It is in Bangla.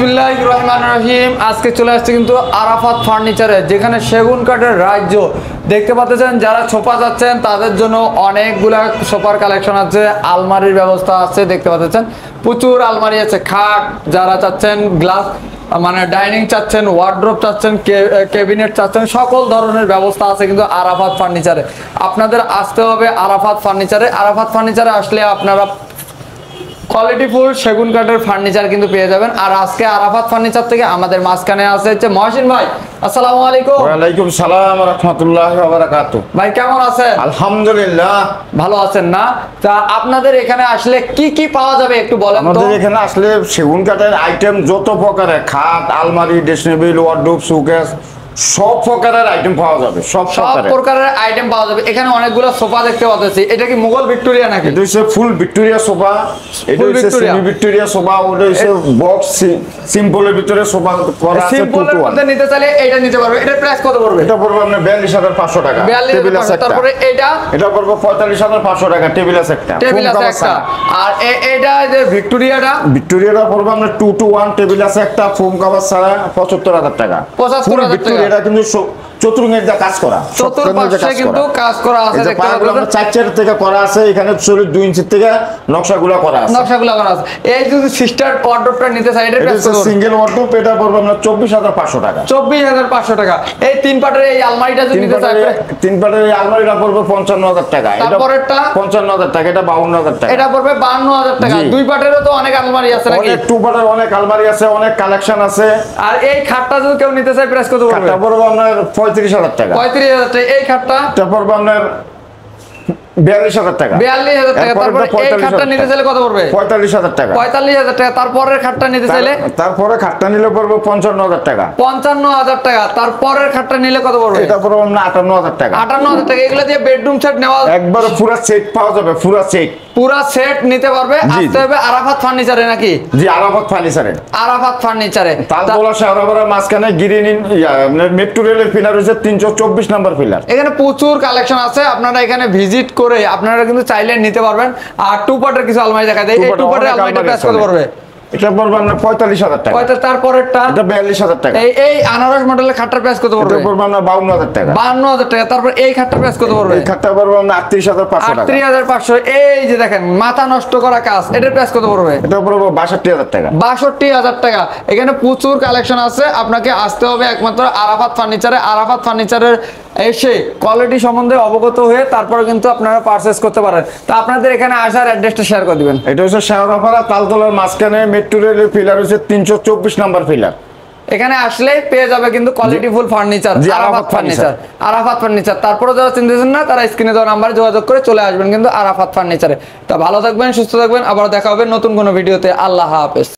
বিসমিল্লাহির রহমানির রহিম। আজকে চলে আসছে কিন্তু আরাফাত ফার্নিচারে, যেখানে সেগুন কাঠের রাজ্য। দেখতে পাচ্ছেন যারা সোফা চাচ্ছেন তাদের জন্য অনেকগুলা সোফার কালেকশন আছে, আলমারির ব্যবস্থা আছে। দেখতে পাচ্ছেন প্রচুর আলমারি আছে, খাট যারা চাচ্ছেন, গ্লাস মানে ডাইনিং চাচ্ছেন, ওয়ার্ড্রোব চাচ্ছেন, ক্যাবিনেট চাচ্ছেন, সকল ধরনের ব্যবস্থা আছে কিন্তু আরাফাত ফার্নিচারে। আপনাদের আসতে হবে আরাফাত ফার্নিচারে। আরাফাত ফার্নিচারে আসলে আপনারা কোয়ালিটিফুল সেগুন কাঠের ফার্নিচার কিন্তু পেয়ে যাবেন। আর আজকে আরাফাত ফার্নিচার থেকে আমাদের মাঝখানে আছে হচ্ছে মহসিন ভাই। আসসালামু আলাইকুম। ওয়া আলাইকুম সালাম ওয়া রাহমাতুল্লাহি ওয়া বারাকাতুহু। ভাই কেমন আছেন? আলহামদুলিল্লাহ ভালো আছেন না? তা আপনাদের এখানে আসলে কি কি পাওয়া যাবে একটু বলেন তো। আমাদের এখানে আসলে সেগুন কাঠের আইটেম যত প্রকারের, খাট, আলমারি, ড্রেসিং টেবিল, ওয়ার্ডরোব, শোকেস, সব প্রকারের আইটেম পাওয়া যাবে। সব প্রকারের আইটেম পাওয়া যাবে। এখানে অনেকগুলো সোফা দেখতে পাচ্ছি। এটা কি মুঘল ভিক্টোরিয়া নাকি? এটা হচ্ছে ফুল ভিক্টোরিয়া সোফা, এটা হচ্ছে সেমি ভিক্টোরিয়া সোফা, ওটা হচ্ছে বক্স সিম্পলের ভিতরে সোফা করা আছে। সিম্পলের মধ্যে নিতে চাইলে এটা নিতে পারবে। এটার প্রাইস কত পড়বে? এটা পড়বে আপনার 42500 টাকা। টেবিল আছে একটা। তারপরে এটা পড়বে 45500 টাকা। টেবিল আছে একটা। টেবিল আছে একটা। আর এটা যে ভিক্টোরিয়াটা পড়বে আপনার 2 to 1 টেবিল আছে একটা, ফোম কভার ছাড়া 75000 টাকা। 75000 টাকা। এটা কিন্তু চতুর্ঙ্গের যা কাজ করা, চতুর্পাশে কিন্তু কাজ করা আছে। দেখতে পাচ্ছেন 4 থেকে করা আছে। এখানে 2 ইঞ্চি থেকে নকশাগুলো করা আছে। এই যদি সিস্টার ওয়ার্ডরোবটা নিতে চাই, এটা সিঙ্গেল ওয়ার্ডরোব, এটা পড়বে আপনার 24500 টাকা। 24500 টাকা। এই তিন পাটের এই আলমারিটা যদি নিতে চাই, তিন পাটের এই আলমারিটা পড়বে 55000 টাকা। তারপরেরটা 55000 টাকা। এটা 52000 টাকা। এটা পড়বে 52000 টাকা। দুই পাটেরও তো অনেক আলমারি আছে নাকি? অনেক টু পাটের অনেক আলমারি আছে, অনেক কালেকশন আছে। আর এই খাটটা যদি কেউ নিতে চায় প্রাইস কত পড়বে? খাটটা পড়বে আপনার 35000 টাকা। 35000 টাকা। এই খাটটা পড়বে আপনার 42000 টাকা। 42000 টাকা। তারপরে এই খাটটা নিতে চাইলে কত পড়বে? 45000 টাকা। 45000 টাকা। তারপরের খাটটা নিতে চাইলে? তারপরে খাটটা নিলে পড়বে 55000 টাকা। 55000 টাকা। তারপরের খাটটা নিলে কত পড়বে? এটা পড়বে আপনার 58000 টাকা। 58000 টাকা। এগুলা দিয়ে বেডরুম সেট নেওয়া একবার পুরো সেট পাওয়া যাবে। পুরো সেট নিতে পারবে। আসতে হবে আরাফাত ফার্নিচারে নাকি? জি, আরাফাত ফার্নিচারে। আরাফাত ফার্নিচারে তালতলা শাহরাবাড়ার মাঝখানে গিরিনিন মেট্রো রেলের পিলার হচ্ছে 324 নম্বর পিলার। এখানে প্রচুর কালেকশন আছে। আপনারা এখানে ভিজিট করে আপনারা কিন্তু চাইলে নিতে পারবেন। আর টু পার্টের কিছু আলমারি দেখা যায়। এই টু পার্টের আলমারিটা প্রাইস কত পড়বে? এটা পড়বে আপনার 45000 টাকা। তারপরেরটা এটা 42000 টাকা। এই আনারস মডেলের খাটটার প্রাইস কত পড়বে? এটা পড়বে আপনার 52000 টাকা। 52000 টাকা। তারপর এই খাটটার প্রাইস কত পড়বে? এই খাটটা পড়বে আপনার 38500 টাকা। 38500। এই যে দেখেন মাথা নষ্ট করা কাজ, এটার প্রাইস কত পড়বে? এটা পড়বে 62000 টাকা। 62000 টাকা। এখানে প্রচুর কালেকশন আছে। আপনাকে আসতে হবে একমাত্র আরাফাত ফার্নিচারে। আরাফাত ফার্নিচারের এসে কোয়ালিটি সম্বন্ধে অবগত হয়ে তারপরে কিন্তু আপনারা পারচেজ করতে পারেন। তো আপনাদের এখানে আসার অ্যাড্রেসটা শেয়ার করে দিবেন। এটা হচ্ছে শাহরাপাড়া তালতলার মাঝখানে মেট্রো রেলের পিলার হচ্ছে 324 নম্বর পিলার। এখানে আসলে পেয়ে যাবে কিন্তু qualityful furniture, Arafat furniture. Arafat furniture. তারপরে যারা চিনতেছেন না তারা স্ক্রিনে দেওয়া নাম্বারে যোগাযোগ করে চলে আসবেন কিন্তু আরাফাত ফার্নিচারে। তা ভালো থাকবেন, সুস্থ থাকবেন। আবার দেখা হবে নতুন কোনো ভিডিওতে। আল্লাহ হাফেজ।